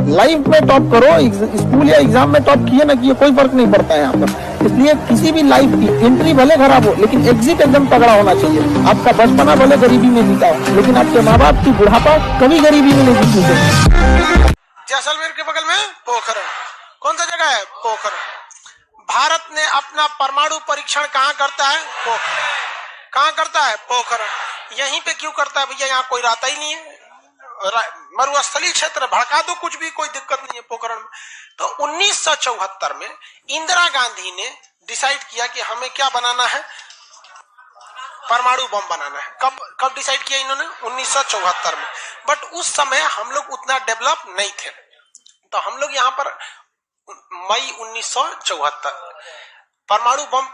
Life में top करो, school या एग्जाम में टॉप किए ना किए कोई फर्क नहीं पड़ता है यहाँ पर। इसलिए किसी भी लाइफ की एंट्री भले खराब हो लेकिन एग्जिट एकदम तगड़ा होना चाहिए। आपका बचपना भले गरीबी में बीता हो लेकिन आपके माँ बाप की बुढ़ापा कभी गरीबी में नहीं बीतनी चाहिए। जैसलमेर के बगल में पोखरण, कौन सा जगह है? पोखरण। भारत ने अपना परमाणु परीक्षण कहाँ करता है? पोखरण। कहाँ करता है? पोखरण। यहीं पे क्यों करता है भैया? यहाँ कोई रहता ही नहीं है, मरुस्थलीय क्षेत्र, भड़का दो कुछ भी, कोई दिक्कत नहीं है पोखरण में। तो 1974 में इंदिरा गांधी ने डिसाइड किया कि हमें क्या बनाना है? परमाणु बम बनाना है। कब डिसाइड किया इन्होंने? 1974 में। बट उस समय हम लोग उतना डेवलप नहीं थे, तो हम लोग यहाँ पर मई 1974 परमाणु बम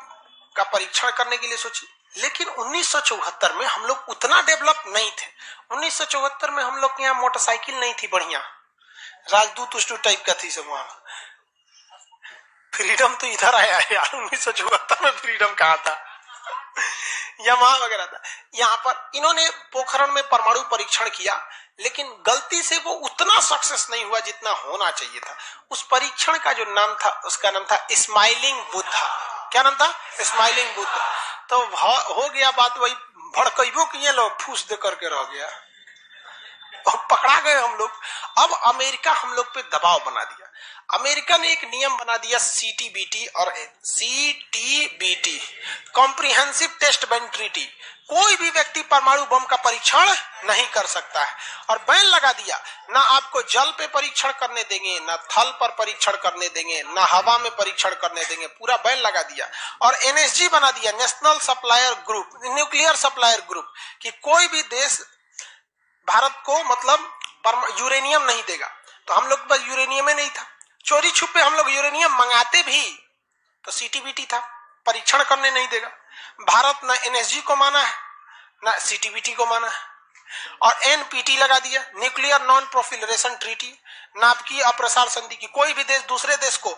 का परीक्षण करने के लिए सोची। लेकिन 1974 में हम लोग उतना डेवलप नहीं थे। 1974 में हम लोग के यहाँ मोटरसाइकिल नहीं थी बढ़िया, राजदूत उष्टू टाइप का थी सब। वहां फ्रीडम तो इधर आया है यार, 1974 में फ्रीडम कहाँ था? यमाहा वगैरह था। यहाँ पर इन्होंने पोखरण में परमाणु परीक्षण किया, लेकिन गलती से वो उतना सक्सेस नहीं हुआ जितना होना चाहिए था। उस परीक्षण का जो नाम था, उसका नाम था स्माइलिंग बुद्धा। क्या नाम था? स्माइलिंग बुद्धा। तो हो गया बात वही, भड़कइबो किए लोग, फूस दे करके रह गया, पकड़ा गए हम लोग। अब अमेरिका हम लोग पे दबाव बना दिया। अमेरिका ने एक नियम बना दिया, सीटीबीटी और CTBT, comprehensive test ban treaty. कोई भी व्यक्ति परमाणु बम का परीक्षण नहीं कर सकता है, और बैन लगा दिया। ना आपको जल पे परीक्षण करने देंगे, ना थल पर परीक्षण करने देंगे, ना हवा में परीक्षण करने देंगे, पूरा बैन लगा दिया। और एनएसजी बना दिया, national supplier group, nuclear supplier group, कि कोई भी देश भारत को मतलब यूरेनियम नहीं देगा। तो हम लोग बस यूरेनियम ही नहीं था, चोरी छुपे हम लोग यूरेनियम मंगाते भी तो सीटीबीटी था, परीक्षण करने नहीं देगा। भारत ना एनएसजी को माना है ना सीटीबीटी को माना है, और एनपीटी लगा दिया, न्यूक्लियर नॉन प्रोफिलरेशन ट्रीटी, नाभिकीय अप्रसार संधि, की कोई भी देश दूसरे देश को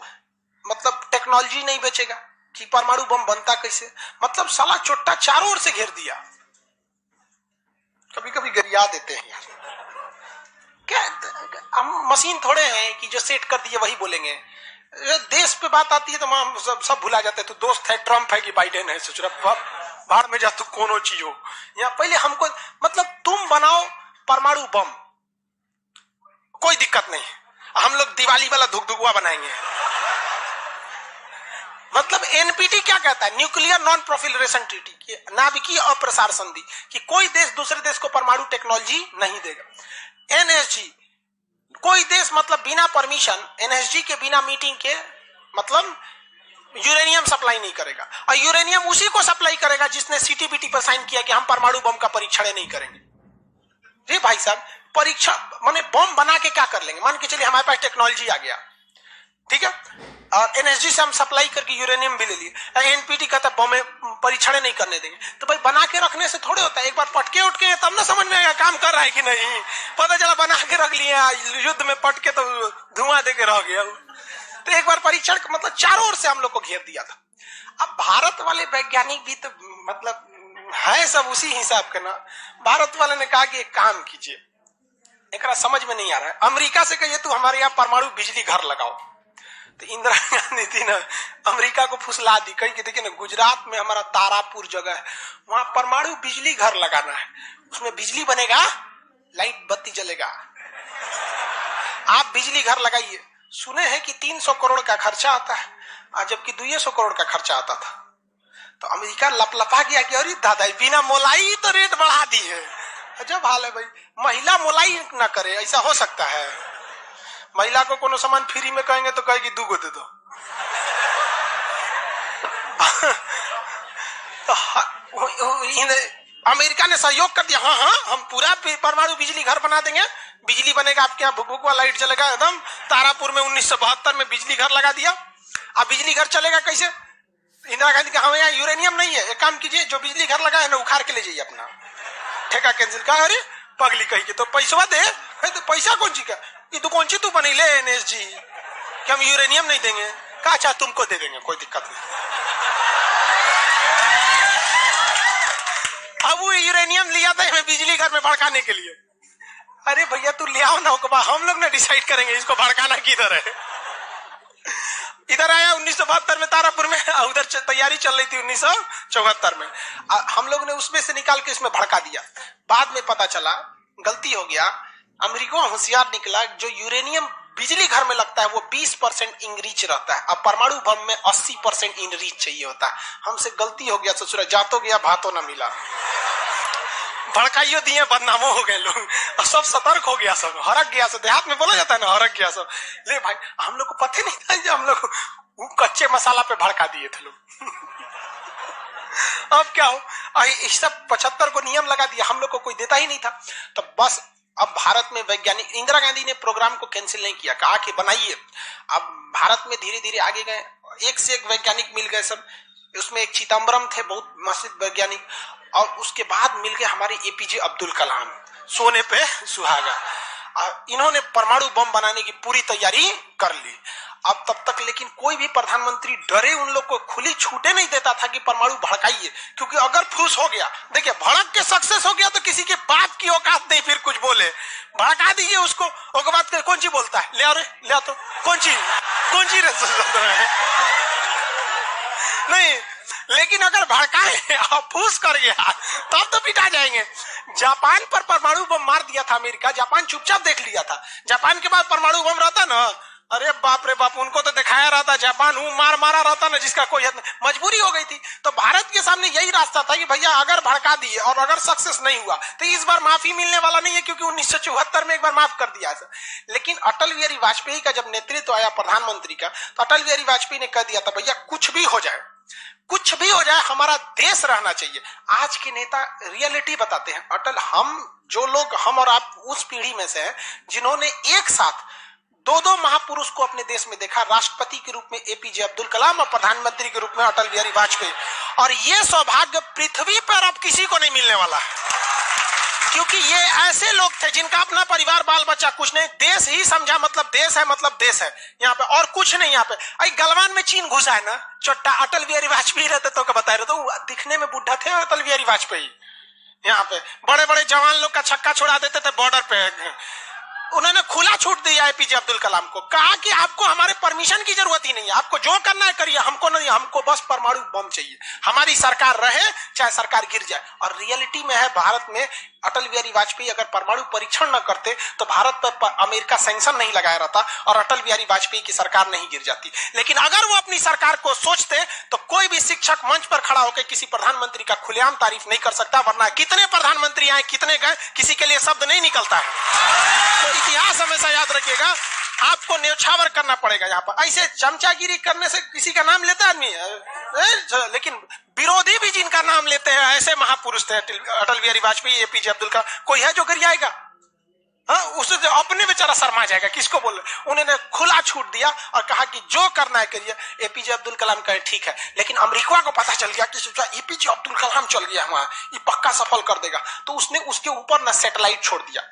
मतलब टेक्नोलॉजी नहीं बेचेगा कि परमाणु बम बनता कैसे। मतलब साला चोट्टा चारों ओर से घेर दिया। कभी कभी गरिया देते हैं यार, क्या हम मशीन थोड़े हैं कि जो सेट कर दिए वही बोलेंगे। देश पे बात आती है तो हम सब भुला जाते हैं। तो दोस्त है ट्रम्प है कि बाइडेन है, सोच रहा बाहर में जा तू कोनो चीज हो। यहाँ पहले हमको मतलब तुम बनाओ परमाणु बम, कोई दिक्कत नहीं, हम लोग दिवाली वाला धुकधुकुआ बनाएंगे। मतलब एनपीटी क्या कहता है? न्यूक्लियर नॉन प्रोफिलरेशन ट्रीटी, नाभिकीय अप्रसार संधि, कि कोई देश दूसरे देश को परमाणु टेक्नोलॉजी नहीं देगा। एनएसजी, कोई देश मतलब बिना परमिशन, एनएसजी के बिना मीटिंग के मतलब यूरेनियम सप्लाई नहीं करेगा। और यूरेनियम उसी को सप्लाई करेगा जिसने सीटीबीटी पर साइन किया कि हम परमाणु बम का परीक्षण नहीं करेंगे। जी भाई साहब, परीक्षा माने बम बना के क्या कर लेंगे? मान के चलिए हमारे पास टेक्नोलॉजी आ गया, ठीक है, और एनएसजी से हम सप्लाई करके यूरेनियम भी ले लिए। एनपीटी कहता है बम परीक्षण नहीं करने देंगे। तो भाई बना के रखने से थोड़े होता है, एक बार पटके उठके तब ना समझ में आएगा काम कर रहा है कि नहीं। पता चला बना के रख लिए, युद्ध में पटके तो धुआं दे के रह गया। तो एक बार परीक्षण मतलब चारों ओर से हम लोग को घेर दिया था। अब भारत वाले वैज्ञानिक भी तो मतलब है सब उसी हिसाब के ना। भारत वाले ने कहा कि एक काम कीजिए, एक समझ में नहीं आ रहा है, अमेरिका से कहिए तू हमारे यहाँ परमाणु बिजली घर लगाओ। तो इंदिरा गांधी थी ना, अमेरिका को फुसला दी, कही कि देखिए ना गुजरात में हमारा तारापुर जगह है, वहां परमाणु बिजली घर लगाना है, उसमें बिजली बनेगा, लाइट बत्ती जलेगा, आप बिजली घर लगाइए। सुने हैं कि 300 करोड़ का खर्चा आता है, जबकि 200 करोड़ का खर्चा आता था। तो अमेरिका लपलपा गया कि अरे दादा बिना मोलाई तो रेट बढ़ा दी है। अजब हाल है भाई, महिला मोलाई ना करे, ऐसा हो सकता है? महिला को कोनो सामान फ्री में कहेंगे तो कहेगी 2 गो दे दो। तो अमेरिका ने सहयोग कर दिया, हाँ हाँ हम पूरा परमाणु बिजली घर बना देंगे, बिजली बनेगा, आपके यहाँ भुकभुकवा लाइट चलेगा एकदम। तारापुर में 1972 में बिजली घर लगा दिया। अब बिजली घर चलेगा कैसे? इंदिरा गांधी का हमें यहाँ यूरेनियम नहीं है, एक काम कीजिए, जो बिजली घर लगा है ना उखाड़ के ले जाइए अपना, ठेका कैंसिल। कहा अरे पगली कही के तो पैसा दे, तो पैसा कौन ची का, ये तो कौन सी तू बनी ले एनएसजी कि हम यूरेनियम नहीं देंगे। कहा अच्छा तुमको दे देंगे, कोई दिक्कत नहीं। अब वो यूरेनियम लिया था हमें बिजली घर में भड़काने के लिए। अरे भैया तू ले आओ ना हुक्मा, हम लोग ना डिसाइड करेंगे इसको भड़काना किधर है। इधर आया 1972 में तारापुर में, उधर तैयारी चल रही थी 1974 में। हम लोग ने उसमें से निकाल के इसमें भड़का दिया। बाद में पता चला गलती हो गया, अमेरिका होशियार निकला। जो यूरेनियम बिजली घर में लगता है वो 20% इनरीच रहता है, अब परमाणु बम में 80% इनरीच चाहिए होता है। हमसे गलती हो गया ससुरा, जातो गया भातो ना मिला, भड़काइयो दिए बदनामो हो गए लोग, और सब सतर्क हो गया, सब हरक गया। सब देहात में बोला जाता है ना, हरक गया सब। ले भाई हम लोग को पता नहीं था, जो हम लोग कच्चे मसाला पे भड़का दिए थे लोग। अब क्या हो, इस सब 75 को नियम लगा दिया, हम लोग को कोई देता ही नहीं था। तो बस अब भारत में वैज्ञानिक, इंदिरा गांधी ने प्रोग्राम को कैंसिल नहीं किया, कहा कि बनाइए। अब भारत में धीरे धीरे आगे गए, एक से एक वैज्ञानिक मिल गए सब। उसमें एक चिदम्बरम थे, बहुत मशहूर वैज्ञानिक, और उसके बाद मिल गए हमारे एपीजे अब्दुल कलाम, सोने पे सुहागा। इन्होंने परमाणु बम बनाने की पूरी तैयारी कर ली। अब तब तक लेकिन कोई भी प्रधानमंत्री डरे उन लोग को खुली छूटे नहीं देता था कि परमाणु भड़काइए, क्योंकि अगर फूस हो गया, देखिए भड़क के सक्सेस हो गया तो किसी के बाप की औकात नहीं फिर कुछ बोले। भड़का दीजिए उसको, उसके बाद कौन सी बोलता है, ले आओ रे, ले आओ तो कौन सी नहीं। लेकिन अगर भड़काए और फूस कर गया तब तो पिटा जाएंगे। जापान पर परमाणु बम मार दिया था अमेरिका, जापान चुपचाप देख लिया था। जापान के बाद परमाणु बम रहता ना, अरे बाप रे बाप, उनको तो दिखाया रहता, जापान मार मारा रहता ना, जिसका कोई हद नहीं। मजबूरी हो गई थी। तो भारत के सामने यही रास्ता था कि भैया अगर भड़का दिए और अगर सक्सेस नहीं हुआ तो इस बार माफी मिलने वाला नहीं है, क्योंकि 1974 में एक बार माफ कर दिया था। लेकिन अटल बिहारी वाजपेयी का जब नेतृत्व आया प्रधानमंत्री का, तो अटल बिहारी वाजपेयी ने कह दिया था भैया कुछ भी हो जाए, कुछ भी हो जाए, हमारा देश रहना चाहिए। आज के नेता रियलिटी बताते हैं। अटल, हम और आप उस पीढ़ी में से हैं जिन्होंने एक साथ दो महापुरुष को अपने देश में देखा, राष्ट्रपति के रूप में एपीजे अब्दुल कलाम और प्रधानमंत्री के रूप में अटल बिहारी वाजपेयी। और ये सौभाग्य पृथ्वी पर अब किसी को नहीं मिलने वाला, क्योंकि ये ऐसे लोग थे जिनका अपना परिवार बाल बच्चा कुछ नहीं, देश ही समझा, मतलब देश है, मतलब देश है यहाँ पे, और कुछ नहीं। यहाँ पे गलवान में चीन घुसा है ना, चोट्टा अटल बिहारी वाजपेयी रहते तो क्या बता रहे, तो दिखने में बुढ़ा थे अटल बिहारी वाजपेयी। यहाँ पे बड़े बड़े जवान लोग का छक्का छुड़ा देते थे बॉर्डर पे। उन्होंने खुला छूट दिया एपीजे अब्दुल कलाम को, कहा कि आपको हमारे परमिशन की जरूरत ही नहीं है, आपको जो करना है करिए, हमको नहीं, हमको बस परमाणु बम चाहिए, हमारी सरकार रहे चाहे सरकार गिर जाए। और रियलिटी में है, भारत में अटल बिहारी वाजपेयी अगर परमाणु परीक्षण न करते तो भारत पर अमेरिका सैंक्शन नहीं लगाया रहता और अटल बिहारी वाजपेयी की सरकार नहीं गिर जाती। लेकिन अगर वो अपनी सरकार को सोचते तो कोई भी शिक्षक मंच पर खड़ा होकर किसी प्रधानमंत्री का खुलेआम तारीफ नहीं कर सकता, वरना कितने प्रधानमंत्री आए, कितने गए, किसी के लिए शब्द नहीं निकलता है। तो इतिहास हमेशा याद रखिएगा, आपको न्यौछावर करना पड़ेगा। यहाँ पर ऐसे चमचागिरी करने से किसी का नाम लेता आदमी, लेकिन विरोधी भी जिनका नाम लेते हैं, ऐसे महापुरुष थे अटल बिहारी वाजपेयी, एपीजे अब्दुल कलाम। कोई है जो गरियाएगा? हाँ, उसे अपने बेचारा शर्मा जाएगा, किसको बोल। उन्होंने खुला छूट दिया और कहा कि जो करना है करिए। एपीजे अब्दुल कलाम कहे ठीक है, लेकिन अमेरिका को पता चल गया कि सोचा एपीजे अब्दुल कलाम चल गया वहां, ये पक्का सफल कर देगा, तो उसने उसके ऊपर ना सैटेलाइट छोड़ दिया।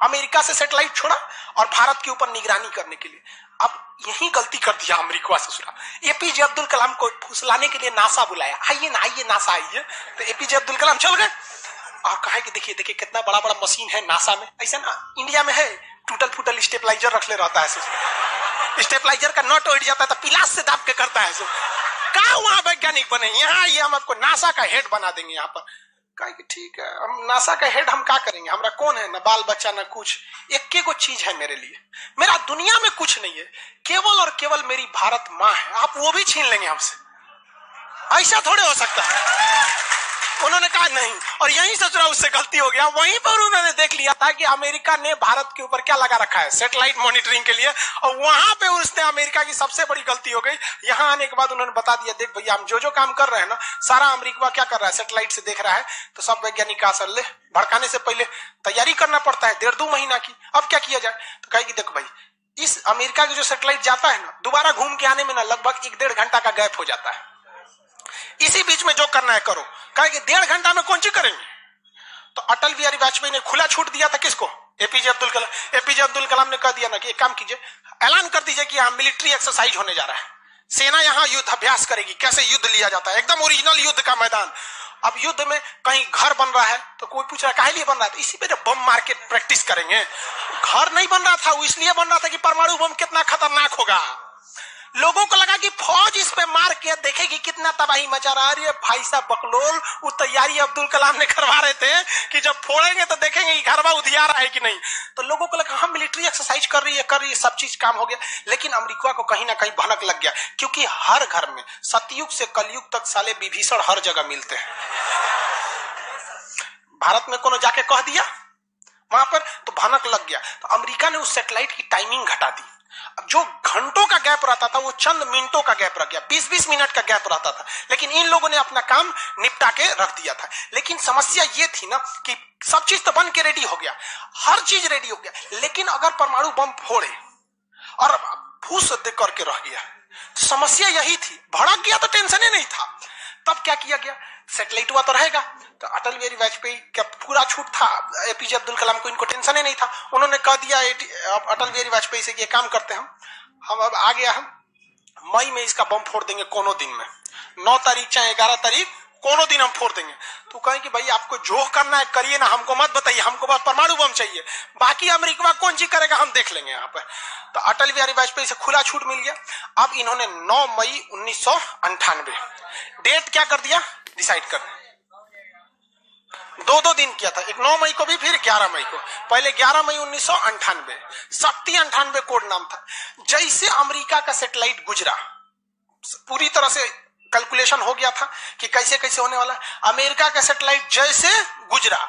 अमेरिका से सैटेलाइट छोड़ा और भारत के ऊपर निगरानी करने के लिए। अब यही गलती कर दिया अमेरिका से सुना। एपीजे अब्दुल कलाम को फुसलाने के लिए नासा बुलाया, आइए ना, आइए नासा आइए। तो एपीजे अब्दुल कलाम चल गए और कहा कि देखिए देखिए कितना बड़ा बड़ा मशीन है नासा में, ऐसा ना इंडिया में है, टूटल फूटल स्टेबलाइजर रख ले रहता है, स्टेबलाइजर का नट उड़ जाता है तो पिलास से दाब के करता है। कहा वहां वैज्ञानिक बने, यहाँ आइए हम आपको नासा का हेड बना देंगे। यहाँ पर कहा कि ठीक है, हम नासा का हेड हम क्या करेंगे, हमारा कौन है, ना बाल बच्चा ना कुछ, एक को चीज है मेरे लिए, मेरा दुनिया में कुछ नहीं है, केवल और केवल मेरी भारत माँ है, आप वो भी छीन लेंगे हमसे, ऐसा थोड़े हो सकता है। उन्होंने कहा नहीं, और यही सोचना उससे गलती हो गया। वहीं पर उन्होंने देख लिया था कि अमेरिका ने भारत के ऊपर क्या लगा रखा है, सैटेलाइट मॉनिटरिंग के लिए, और वहां पे उसने अमेरिका की सबसे बड़ी गलती हो गई। यहाँ आने के बाद उन्होंने बता दिया, देख भैया हम जो काम कर रहे हैं ना, सारा अमेरिका क्या कर रहा है, सैटेलाइट से देख रहा है। तो सब वैज्ञानिक का असर ले, भड़काने से पहले तैयारी करना पड़ता है 1.5-2 महीना की। अब क्या किया जाए, तो कहेगी देखो भाई, इस अमेरिका की जो सैटेलाइट जाता है ना, दोबारा घूम के आने में ना लगभग 1-1.5 घंटा का गैप हो जाता है। इसी बीच में जो करना है करो। कहा कि 1.5 घंटा में कौन सी करेंगे। तो अटल बिहारी वाजपेयी ने खुला छूट दिया था किसको, एपीजे अब्दुल कलाम। एपीजे अब्दुल कलाम ने कह दिया ना कि एक काम कीजिए, ऐलान कर दीजिए कि यहाँ मिलिट्री एक्सरसाइज होने जा रहा है, सेना यहाँ युद्ध अभ्यास करेगी, कैसे युद्ध लिया जाता है, एकदम ओरिजिनल युद्ध का मैदान। अब युद्ध में कहीं घर बन रहा है तो कोई पूछ रहा है काहे लिए बन रहा है, तो इसी पे बम मार के प्रैक्टिस करेंगे। घर नहीं बन रहा था, वो इसलिए बन रहा था कि परमाणु बम कितना खतरनाक होगा। लोगों को लगा कि फौज इस पे मार के देखेगी कितना तबाही मचा रहा है। भाई साहब बकलोल, वो तैयारी अब्दुल कलाम ने करवा रहे थे कि जब फोड़ेंगे तो देखेंगे कि घरवा उधियारा है कि नहीं। तो लोगों को लगा हम मिलिट्री एक्सरसाइज कर रही है, सब चीज काम हो गया। लेकिन अमेरिका को कहीं ना कहीं भनक लग गया, क्योंकि हर घर में सतयुग से कलयुग तक साले विभीषण हर जगह मिलते हैं। भारत में कोनो जाके कह दिया वहां पर तो भनक लग गया। तो अमेरिका ने उस सैटेलाइट की टाइमिंग घटा दी। अब जो घंटों का गैप रहता था वो चंद मिनटों का गैप रख गया, 20-20 मिनट का गैप रहता था। लेकिन इन लोगों ने अपना काम निपटा के रख दिया था। लेकिन समस्या ये थी ना कि सब चीज तो बन के रेडी हो गया, हर चीज रेडी हो गया, लेकिन अगर परमाणु बम फोड़े और फूस करके रह गया तो समस्या यही थी। भड़क गया तो टेंशन ही नहीं था। तब क्या किया गया, सैटेलाइट हुआ तो रहेगा। तो अटल बिहारी वाजपेयी का पूरा छूट था, एपीजे अब्दुल कलाम को इनको टेंशन ही नहीं था। उन्होंने कह दिया अटल बिहारी वाजपेयी से कि ये काम करते हैं हम अब आ गया, हम मई में इसका बम फोड़ देंगे कोनो दिन में, 9 तारीख चाहे 11 तारीख कोनो दिन हम फोड़ देंगे। तो कहें कि भाई आपको जो करना है करिए ना, हमको मत बताइए, हमको बस परमाणु बम चाहिए, बाकी अमेरिका कौन चीज करेगा हम देख लेंगे यहाँ पर। तो अटल बिहारी वाजपेयी से खुला छूट मिल गया। अब इन्होंने 9 मई 1998 डेट क्या कर दिया, डिसाइड कर 2 दिन किया था, एक 9 मई को भी फिर 11 मई को। पहले 11 मई 1998 शक्ति 98 कोड नाम था। जैसे अमेरिका का सैटेलाइट गुजरा, पूरी तरह से कैलकुलेशन हो गया था कि कैसे कैसे होने वाला। अमेरिका का सैटेलाइट जैसे गुजरा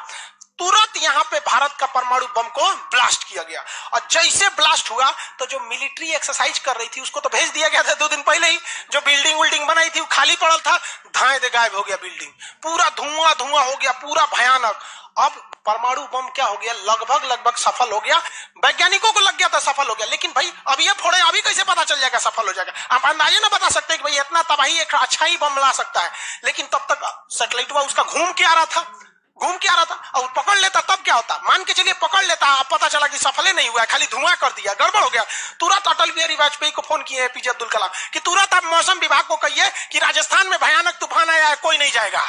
तुरंत यहाँ पे भारत का परमाणु बम को ब्लास्ट किया गया। और जैसे ब्लास्ट हुआ तो जो मिलिट्री एक्सरसाइज कर रही थी उसको तो भेज दिया गया था 2 दिन पहले ही। जो बिल्डिंग बनाई थी वो खाली पड़ल था, धाए दे गायब हो गया बिल्डिंग, पूरा धुआं हो गया, पूरा भयानक। अब परमाणु बम क्या हो गया, लगभग सफल हो गया। वैज्ञानिकों को लग गया था सफल हो गया, लेकिन भाई अब ये फोड़े अभी कैसे पता चल जाएगा सफल हो जाएगा। आप अंदाजे ना बता सकते कि भाई इतना तबाही एक अच्छा ही बम ला सकता है। लेकिन तब तक सैटेलाइट उसका घूम के आ रहा था और पकड़ लेता तब क्या होता, मान के चलिए पकड़ लेता, अब पता चला कि सफल ही नहीं हुआ, खाली धुआं कर दिया, गड़बड़ हो गया। तुरंत अटल बिहारी वाजपेयी को फोन किए एपीजे अब्दुल कलाम कि तुरंत आप मौसम विभाग को कहिए कि राजस्थान में भयानक तूफान आया है, कोई नहीं जाएगा।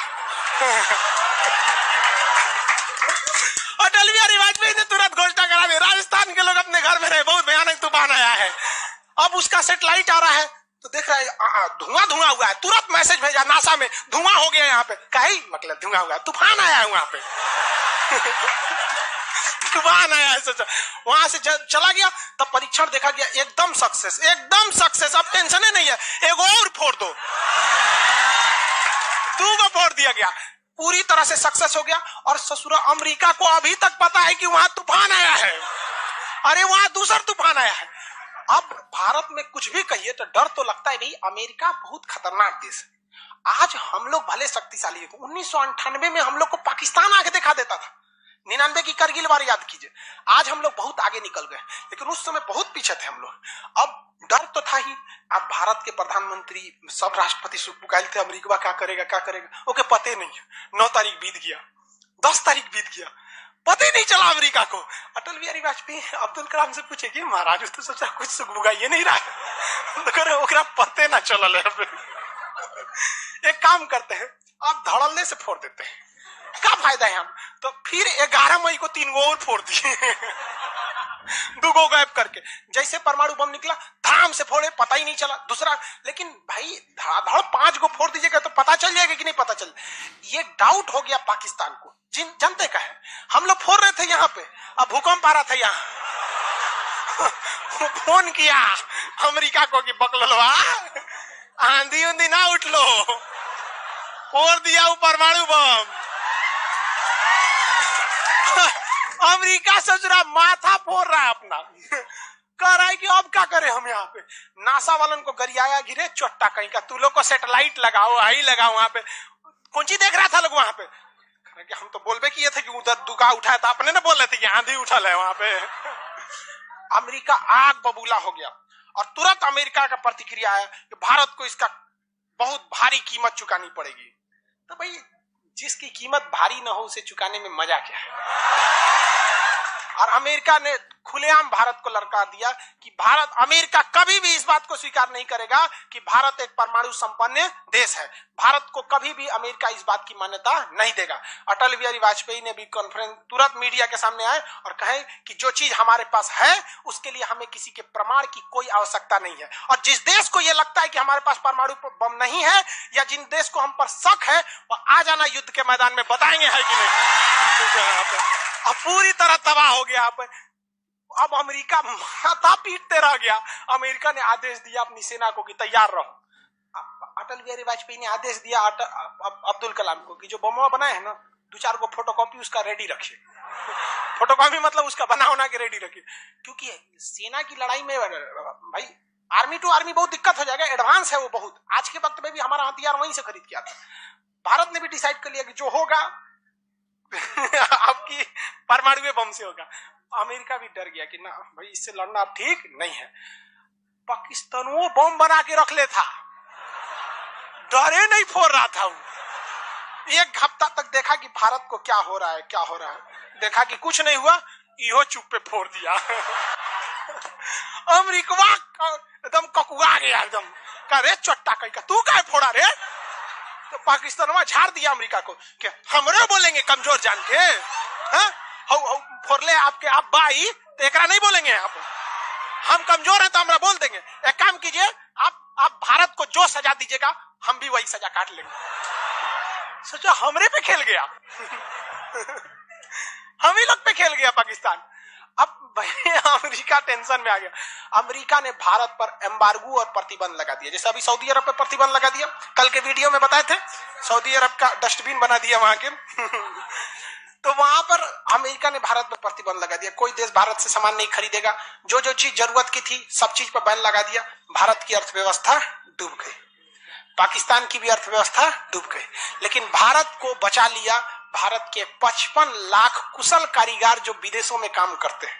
अटल बिहारी वाजपेयी ने तुरंत घोषणा करा दी राजस्थान के लोग अपने घर में रहे, बहुत भयानक तूफान आया है। अब उसका सैटेलाइट आ रहा है तो देख रहा है धुआं हुआ है, तुरंत मैसेज भेजा नासा में, धुआं हो गया यहाँ पे। कहीं मतलब धुआं हुआ है, तूफान आया है वहां पे। तूफान आया है, सोचा वहां से चला गया। तब परीक्षण देखा गया, एकदम सक्सेस। अब टेंशन ही नहीं है, एक और फोड़ दो, 2 को फोड़ दिया गया, पूरी तरह से सक्सेस हो गया। और ससुरा अमेरिका को अभी तक पता है कि वहां तूफान आया है, अरे वहां दूसरा तूफान आया है। अब भारत में कुछ भी कहिए तो डर तो लगता है, भाई अमेरिका बहुत खतरनाक देश है। आज हम लोग भले शक्तिशाली है, 1998 में हम लोग को पाकिस्तान आगे दिखा देता था, 99 की करगिल वार याद कीजिए। आज हम लोग बहुत आगे निकल गए, लेकिन उस समय बहुत पीछे थे हम लोग। अब डर तो था ही। अब भारत के प्रधानमंत्री सब राष्ट्रपति पुकारे थे अमेरिका क्या करेगा, ओके पते नहीं। 9 तारीख बीत गया, 10 तारीख बीत गया, पता ही नहीं चला अमेरिका को। अटल बिहारी वाजपेयी अब्दुल कलाम से पूछे कि महाराज तो सोचा कुछ सुगबुगा ये नहीं रहा, तो पते ना चल। एक काम करते हैं, आप धड़ल्ले से फोड़ देते हैं, क्या फायदा है हम। तो फिर 11 मई को 3 गो और फोड़ दिए, 2 गो गायब करके। जैसे परमाणु बम निकला धाम से फोड़े, पता ही नहीं चला दूसरा। लेकिन भाई धड़ाधड़ 5 गो फोड़ दीजिएगा तो पता चल जाएगा कि नहीं पता चल। ये डाउट हो गया पाकिस्तान को, जनते का है। हम लोग फोड़ रहे थे यहाँ पे, अब भूकंप आ रहा था यहाँ। फोन किया अमेरिका को कि बकलवा आंधी उंधी ना उठ लो, फोड़ दिया वो परमाणु बम। अमेरिका सोच रहा माथा फोड़ रहा है अपना, कह रहा है कि अब क्या करें हम। यहाँ पे नासा वालन को गरियाया गिरे चोट्टा कहीं का, तू लोग को सैटेलाइट लगाओ, आई लगाओ। वहां पे कौन चीज देख रहा था लोग वहां पे, कि हम तो बोलबे किए थे कि उधर दुका उठाया था, अपने ना बोल रहे थे कि आंधी उठल है वहां पे। अमेरिका आग बबूला हो गया और तुरंत अमेरिका का प्रतिक्रिया आया कि भारत को इसका बहुत भारी कीमत चुकानी पड़ेगी। तो भाई जिसकी कीमत भारी ना हो उसे चुकाने में मजा क्या है। और अमेरिका ने खुलेआम भारत को ललकार दिया कि भारत, अमेरिका कभी भी इस बात को स्वीकार नहीं करेगा कि भारत एक परमाणु संपन्न देश है। भारत को कभी भी अमेरिका इस बात की मान्यता नहीं देगा। अटल बिहारी वाजपेयी ने भी कॉन्फ्रेंस तुरंत मीडिया के सामने आए और कहे कि जो चीज हमारे पास है उसके लिए हमें किसी के प्रमाण की कोई आवश्यकता नहीं है, और जिस देश को यह लगता है कि हमारे पास परमाणु बम नहीं है या जिन देश को हम पर शक है वो आ जाना युद्ध के मैदान में, बताएंगे है कि नहीं। अब पूरी तरह तबाह हो गया। अब अमेरिका माथा पीटते रह गया। अमेरिका ने आदेश दिया अपनी सेना को कि तैयार रहो। अटल बिहारी वाजपेयी ने आदेश दिया अब्दुल कलाम को कि जो बम बनाए हैं ना, 2-4 को फोटोकॉपी उसका रेडी रखिए। फोटोकॉपी मतलब उसका बना के रेडी रखिए, क्योंकि सेना की लड़ाई में भाई आर्मी टू आर्मी बहुत दिक्कत हो जाएगा। एडवांस है वो बहुत। आज के वक्त में भी हमारा हथियार वहीं से खरीद किया था। भारत ने भी डिसाइड कर लिया कि जो होगा आपकी परमाणु बम से होगा। अमेरिका भी डर गया कि ना भाई इससे लड़ना अब ठीक नहीं है। पाकिस्तान वो बम बना के रख ले था, डरे नहीं फोड़ रहा था। एक हफ्ता तक देखा कि भारत को क्या हो रहा है, देखा कि कुछ नहीं हुआ, इहो चुप पे फोड़ दिया। अमेरिका एकदम ककुआ गया, एकदम कह रे चट्टा कहीं का तू क्या फोड़ा रे। तो पाकिस्तान में झाड़ दिया अमेरिका को कि हमरे बोलेंगे कमजोर जान के, फोड़ले आपके आप बाई तो एकरा नहीं बोलेंगे आप, हम कमजोर हैं तो हमरा बोल देंगे। एक काम कीजिए, आप भारत को जो सजा दीजिएगा हम भी वही सजा काट लेंगे। सोचा हमरे पे खेल गया। हम ही लोग पे खेल गया पाकिस्तान। अब भाई अमेरिका टेंशन में आ गया। अमेरिका ने भारत पर एम्बार्गो और प्रतिबंध लगा दिया। जैसे अभी सऊदी अरब पे प्रतिबंध लगा दिया, कल के वीडियो में बताए थे, सऊदी अरब का डस्टबिन बना दिया वहां के। तो वहां पर अमेरिका ने भारत पर प्रतिबंध लगा दिया। कोई देश भारत से सामान नहीं खरीदेगा। जो जो चीज जरूरत की थी सब चीज पर बैन लगा दिया। भारत की अर्थव्यवस्था डूब गई, पाकिस्तान की भी अर्थव्यवस्था डूब गई, लेकिन भारत को बचा लिया भारत के 55 लाख कुशल कारीगर जो विदेशों में काम करते हैं।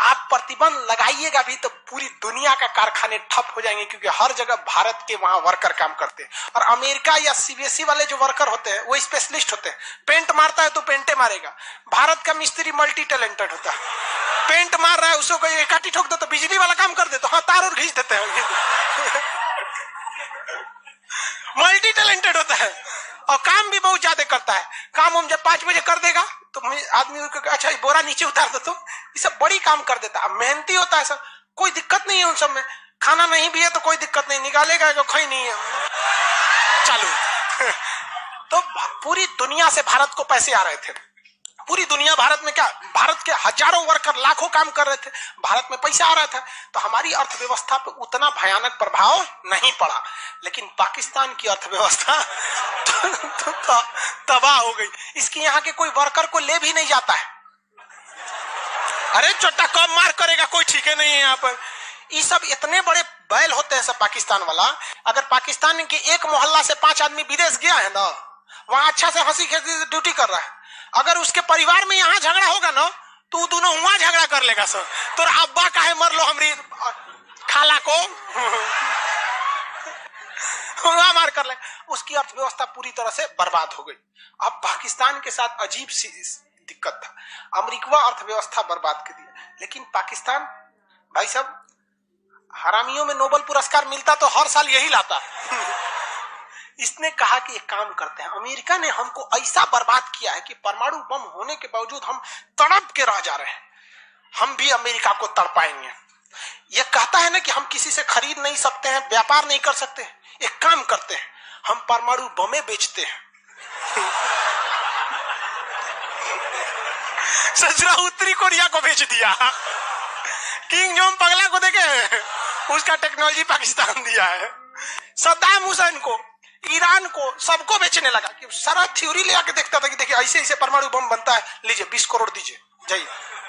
आप प्रतिबंध लगाइएगा भी तो पूरी दुनिया का कारखाने ठप हो जाएंगे, क्योंकि हर जगह भारत के वहां वर्कर काम करते हैं। और अमेरिका या सीबीएसई वाले जो वर्कर होते हैं वो स्पेशलिस्ट होते हैं। पेंट मारता है तो पेंटे मारेगा। भारत का मिस्त्री मल्टी टैलेंटेड होता है। पेंट मार रहा है उसको कोई एकाटी ठोक दो तो बिजली वाला काम कर दे, तो हाँ तार और खींच देते हैं। मल्टी टैलेंटेड होता है और काम भी बहुत ज्यादा करता है। काम हम जब 5 बजे कर देगा तो आदमी अच्छा बोरा नीचे उतार दो, तो ये सब बड़ी काम कर देता है। मेहनती होता है सब, कोई दिक्कत नहीं है उन सब में। खाना नहीं भी है तो कोई दिक्कत नहीं, निकालेगा जो खाई नहीं है चालू। तो पूरी दुनिया से भारत को पैसे आ रहे थे। पूरी दुनिया भारत में क्या, भारत के हजारों वर्कर लाखों काम कर रहे थे, भारत में पैसा आ रहा था। तो हमारी अर्थव्यवस्था पे उतना भयानक प्रभाव नहीं पड़ा, लेकिन पाकिस्तान की अर्थव्यवस्था तबाह हो गई। इसकी यहाँ के कोई वर्कर को ले भी नहीं जाता है। अरे चोटा कब मार करेगा कोई ठीक है नहीं है यहाँ पर। ये सब इतने बड़े बैल होते हैं सब पाकिस्तान वाला। अगर पाकिस्तान के एक मोहल्ला से 5 आदमी विदेश गया है ना, वहां अच्छा से हंसी खेसी से ड्यूटी कर रहा है, अगर उसके परिवार में यहाँ झगड़ा होगा ना तो दोनों वहां झगड़ा कर लेगा सर। तो अब्बा काहे मर लो हमारी खाला को वहां मार कर ले। उसकी अर्थव्यवस्था पूरी तरह से बर्बाद हो गई। अब पाकिस्तान के साथ अजीब सी दिक्कत था। अमेरिका अर्थव्यवस्था बर्बाद कर दिया, लेकिन पाकिस्तान भाई साहब हरामियों में नोबेल पुरस्कार मिलता तो हर साल यही लाता। इसने कहा कि एक काम करते हैं, अमेरिका ने हमको ऐसा बर्बाद किया है कि परमाणु बम होने के बावजूद हम तड़प के रह जा रहे हैं, हम भी अमेरिका को तड़पाएंगे। यह कहता है ना कि हम किसी से खरीद नहीं सकते हैं, व्यापार नहीं कर सकते। एक काम करते हैं, हम परमाणु बमें बेचते हैं। सचरा उत्तरी कोरिया को बेच दिया। किंग जोम पगला को देखे, उसका टेक्नोलॉजी पाकिस्तान दिया है। सद्दाम हुसैन को, ईरान को, सबको बेचने लगा कि सारा थ्योरी ले आके देखता था कि देखिए ऐसे ऐसे परमाणु बम बनता है, लीजिए 20 करोड़ दीजिए जाइए।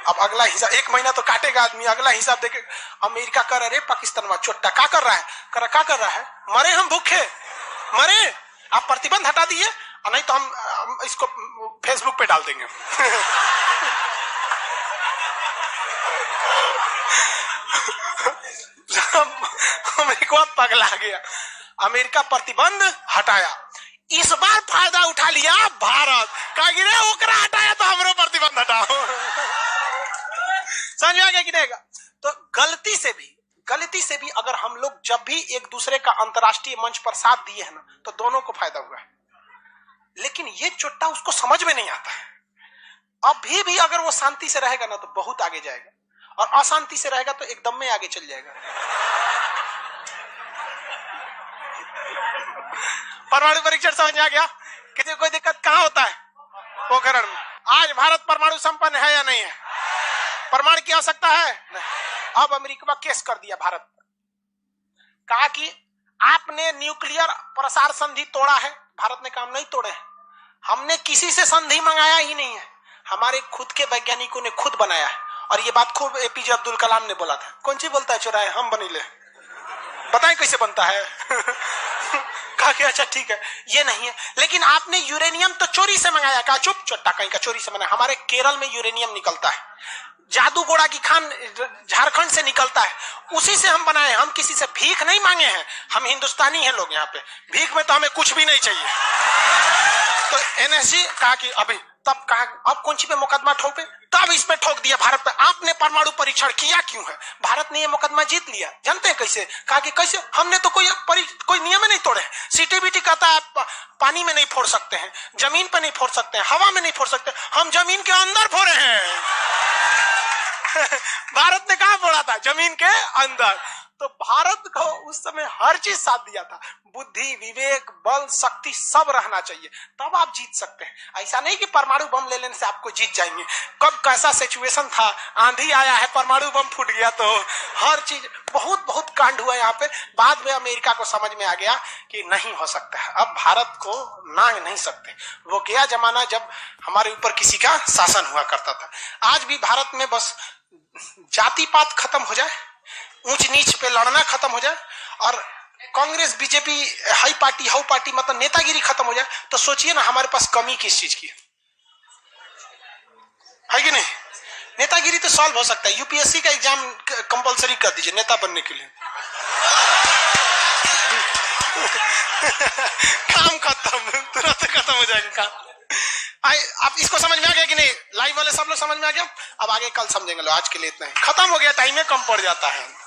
अब अगला हिसाब 1 महीना तो काटेगा आदमी, अगला हिसाब देखे। अमेरिका कर रहे पाकिस्तान में चोट्टा क्या कर रहा है, क्या कर रहा है, मरे हम भूखे मरे, आप प्रतिबंध हटा दिए और नहीं तो हम इसको फेसबुक पे डाल देंगे। अमेरिका पगला गया। अमेरिका प्रतिबंध हटाया। इस बार फायदा उठा लिया भारत, कहा रे ओकरा हटाया तो हमरो प्रतिबंध हटाओ। समझ में आ गया कि नहीं? तो गलती से भी अगर हम लोग जब भी एक दूसरे का अंतर्राष्ट्रीय मंच पर साथ दिए हैं ना, तो दोनों को फायदा हुआ है। लेकिन ये चुट्टा उसको समझ में नहीं आता है। अभी भी अगर वो शांति से रहेगा ना तो बहुत आगे जाएगा, और अशांति से रहेगा तो एकदम में आगे चल जाएगा। परमाणु परीक्षण समझ में आ गया? किसी कोई दिक्कत कहां होता है? पोखरण में। आज भारत परमाणु संपन्न है या नहीं है? परमाणु की आवश्यकता है? नहीं। अब अमेरिका केस कर दिया भारत पर, कहा कि आपने न्यूक्लियर प्रसार संधि तोड़ा है। भारत ने काम नहीं तोड़े हैं, हमने किसी से संधि मंगाया ही नहीं है, हमारे खुद के वैज्ञानिकों ने खुद बनाया है। और ये बात खूब एपीजे अब्दुल कलाम ने बोला था। कौन सी बोलता है चुराए हम बनीले, बताएं कैसे बनता है? कहा कि अच्छा ठीक है ये नहीं है, लेकिन आपने यूरेनियम तो चोरी से मंगाया। कहा चुप, चट्टा कहीं का चोरी से मंगाया। हमारे केरल में यूरेनियम निकलता है, जादू गोड़ा की खान झारखंड से निकलता है, उसी से हम बनाए। हम किसी से भीख नहीं मांगे हैं, हम हिंदुस्तानी हैं लोग यहाँ पे, भीख में तो हमें कुछ भी नहीं चाहिए। तो एनएसजी कहा कि अभी तब कहा अब कौन सी पे मुकदमा ठोके, तब इस पे ठोक दिया भारत पे। आपने परमाणु परीक्षण किया क्यों है? भारत ने ये मुकदमा जीत लिया। जानते हैं कैसे? कहा कि कैसे? हमने तो कोई नियम नहीं तोड़े। सीटीबीटी कहता है पानी में नहीं फोड़ सकते हैं, जमीन पे नहीं फोड़ सकते हैं, हवा में नहीं फोड़ सकते, हम जमीन के अंदर फोड़े हैं। भारत ने कहा फोड़ा था? जमीन के अंदर। तो भारत को उस समय हर चीज साथ दिया था, बुद्धि, विवेक, बल, शक्ति सब रहना चाहिए, तब आप जीत सकते हैं। ऐसा नहीं कि परमाणु बम ले लेने से आपको जीत जाएंगे। कब कैसा सिचुएशन था, आंधी आया है, परमाणु बम फूट गया, तो हर चीज बहुत कांड हुआ यहाँ पे। बाद में अमेरिका को समझ में आ गया कि नहीं हो सकता है, अब भारत को नांग नहीं सकते। वो गया जमाना जब हमारे ऊपर किसी का शासन हुआ करता था। आज भी भारत में बस जाति पात खत्म हो जाए, ऊंच नीच पे लड़ना खत्म हो जाए, और Congress BJP high party how party मतलब नेतागिरी खत्म हो जाए, तो सोचिए ना हमारे पास कमी किस चीज की है कि नहीं? नेतागिरी तो सॉल्व हो सकता है। यूपीएससी का एग्जाम कंपलसरी कर दीजिए नेता बनने के लिए। काम खत्म, तुरंत खत्म हो जाएगा काम। आप इसको समझ में आ गया कि नहीं? लाइव वाले सब लोग समझ में आ गया? अब आगे कल समझेंगे। लो आज के लिए इतना ही, खत्म हो गया, टाइम में कम पड़ जाता है।